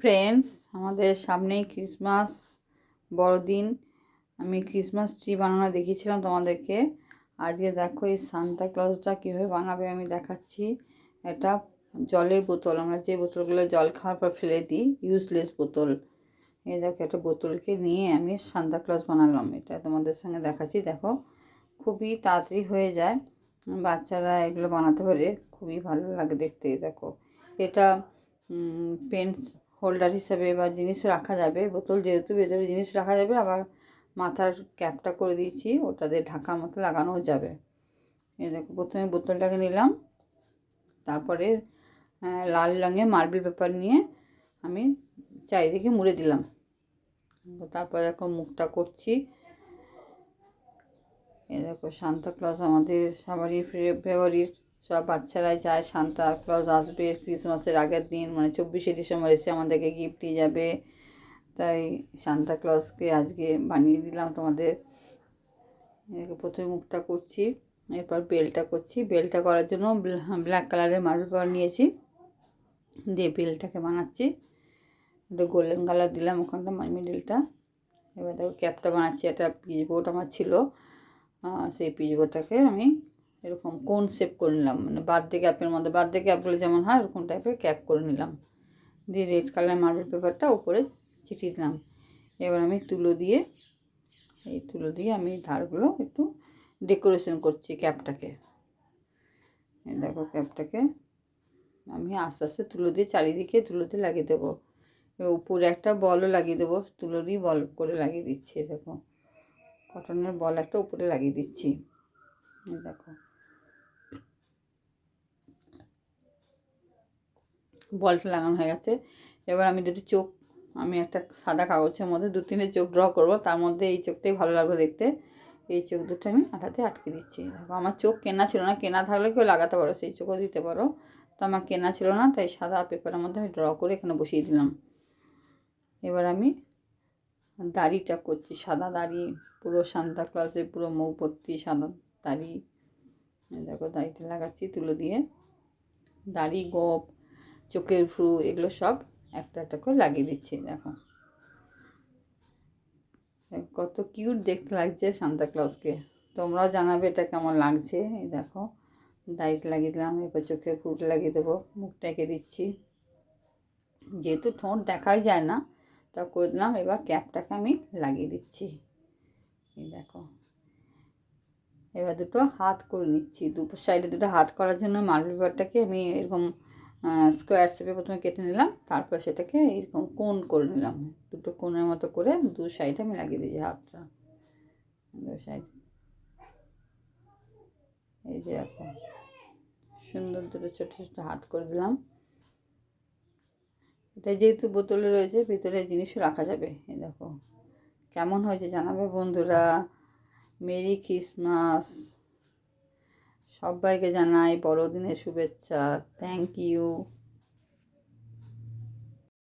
Friends, আমাদের সামনেই Christmas বড়দিন। আমি ক্রিসমাস ট্রি বানানো দেখিয়েছিলাম তোমাদেরকে। আজকে দেখো এই সান্তা ক্লজটা কীভাবে বানাবে আমি দেখাচ্ছি। এটা জলের বোতল, আমরা যে বোতলগুলো জল খাওয়ার পর ফেলে দিই, ইউজলেস বোতল। এই দেখো, একটা বোতলকে নিয়ে আমি সান্তা ক্লজ বানালাম। এটা তোমাদের সঙ্গে দেখাচ্ছি। দেখো, খুবই তাড়াতাড়ি হয়ে যায়, বাচ্চারা এগুলো বানাতে পারে, খুবই ভালো লাগে দেখতে। দেখো, এটা পেন্স হোল্ডার হিসাবে বা জিনিসও রাখা যাবে, বোতল যেহেতু ভেতরে জিনিস রাখা যাবে, আবার মাথার ক্যাপটা করে দিয়েছি, ওটাতে ঢাকার মতো লাগানোও যাবে। এই দেখো, প্রথমে বোতলটাকে নিলাম, তারপরে লাল রঙের মার্বেল পেপার নিয়ে আমি চারিদিকে মুড়ে দিলাম। তারপর দেখো মুখটা করছি। এই দেখো, সান্তা ক্লজ আমাদের সবারই ফেভারিট। সব বাচ্চারাই চায় সান্তা ক্লজ আসবে ক্রিসমাসের আগের দিন, মানে 24শে ডিসেম্বর এসে আমাদেরকে গিফট দিয়ে যাবে। তাই সান্তা ক্লজকে আজকে বানিয়ে দিলাম তোমাদের। প্রথমে মুখটা করছি, এরপর বেলটা করছি। বেলটা করার জন্য ব্ল্যাক কালারের মার্বেল পেপার নিয়েছি, দিয়ে বেলটাকে বানাচ্ছি। একটা গোল্ডেন কালার দিলাম ওখানটা মিডিলটা। এবার দেখো ক্যাপটা বানাচ্ছি। একটা পিচবোর্ড আমার ছিল, সেই পিচবোর্ডটাকে আমি এরকম কোন শেপ করে নিলাম, মানে বার্থডে ক্যাপের মধ্যে, বার্থডে ক্যাপগুলো যেমন হয় এরকম টাইপের ক্যাপ করে নিলাম। দিয়ে রেড কালার মার্বেল পেপারটা উপরে চিটিয়ে দিলাম। এবার আমি তুলো দিয়ে আমি ধারগুলো একটু ডেকোরেশন করছি ক্যাপটাকে। দেখো, ক্যাপটাকে আমি আস্তে আস্তে তুলো দিয়ে চারিদিকে তুলো দিয়ে লাগিয়ে দেবো। উপরে একটা বলও লাগিয়ে দেবো, তুলো দিয়ে বল করে লাগিয়ে দিচ্ছি। দেখো, কটনের বল একটা উপরে লাগিয়ে দিচ্ছি। দেখো, বলটা লাগানো হয়ে গেছে। এবার আমি দুটি চোখ, আমি একটা সাদা কাগজের মধ্যে 2-3টে চোখ ড্র করব, তার মধ্যে এই চোখটাই ভালো লাগবে দেখতে। এই চোখ দুটো আমি আঠাতে আটকে দিচ্ছি। দেখো, আমার চোখ কেনা ছিল না, কেনা থাকলে কেউ লাগাতে পারো, সেই চোখও দিতে পারো। তো আমার কেনা ছিল না, তাই সাদা পেপারের মধ্যে আমি ড্র করে এখানে বসিয়ে দিলাম। এবার আমি দাড়িটা করছি, সাদা দাড়ি, পুরো সান্তা ক্লজের পুরো মৌপত্তি সাদা দাড়ি। দেখো, দাড়িটা লাগাচ্ছি তুলো দিয়ে। দাড়ি, গোঁফ, চোখের ভ্রু, এগুলো সব একটা একটা করে লাগিয়ে দিচ্ছি। দেখো, কত কিউট দেখতে লাগছে সান্তা ক্লজকে। তোমরাও জানাবে এটা কেমন লাগছে। এই দেখো, দাড়িটা লাগিয়ে দিলাম, এরপর চোখের ভ্রুটা লাগিয়ে দেবো, মুখটা এঁকে দিচ্ছি। যেহেতু ঠোঁট দেখাই যায় না, তা করে দিলাম। এবার ক্যাপটাকে আমি লাগিয়ে দিচ্ছি। এই দেখো, এবার দুটো হাত করে নিচ্ছি। দুপুর সাইডে দুটো হাত করার জন্য মার্বেল পেপারটাকে আমি এরকম স্কোয়ার শেপে প্রথমে কেটে নিলাম, তারপর সেটাকে এরকম কোণ করে নিলাম। দুটো কোণের মতো করে দু সাইডে আমি লাগিয়ে দিয়েছি হাতটা, দু সাইড। এই যে দেখো, সুন্দর দুটো ছোটো ছোটো হাত করে দিলাম। এটা যেহেতু বোতলে রয়েছে, ভিতরে জিনিসও রাখা যাবে। এই দেখো, কেমন হয়েছে জানাবে বন্ধুরা। Merry Christmas. সবাইকে জানাই বড়দিনের শুভেচ্ছা। Thank you.